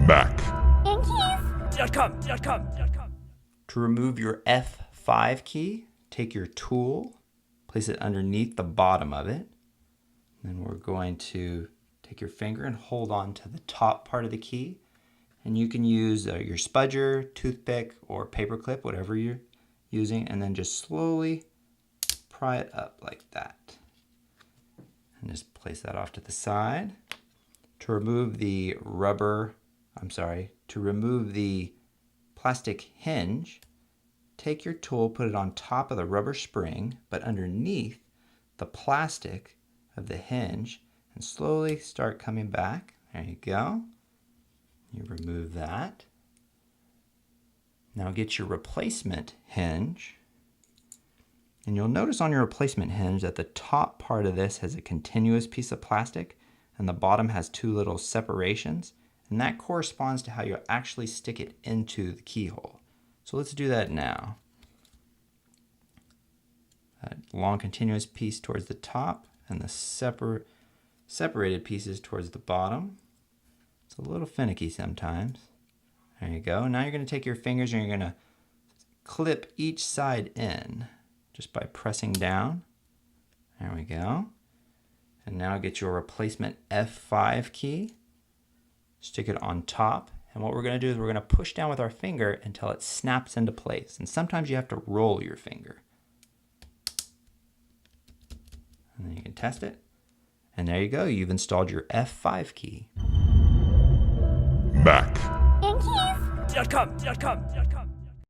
Mac. To remove your F5 key, take your tool, place it underneath the bottom of it. Then we're going to take your finger and hold on to the top part of the key. And you can use your spudger, toothpick, or paper clip, whatever you're using, and then just slowly pry it up like that. And just place that off to the side. To remove the plastic hinge, take your tool, put it on top of the rubber spring, but underneath the plastic of the hinge, and slowly start coming back. There you go. You remove that. Now get your replacement hinge. And you'll notice on your replacement hinge that the top part of this has a continuous piece of plastic and the bottom has two little separations. And that corresponds to how you actually stick it into the keyhole. So let's do that now. That long continuous piece towards the top and the separated pieces towards the bottom. It's a little finicky sometimes. There you go. Now you're going to take your fingers and you're going to clip each side in just by pressing down. There we go. And now get your replacement F5 key. Stick it on top. And what we're going to do is we're going to push down with our finger until it snaps into place. And sometimes you have to roll your finger. And then you can test it. And there you go. You've installed your F5 key. Mac. Hinge.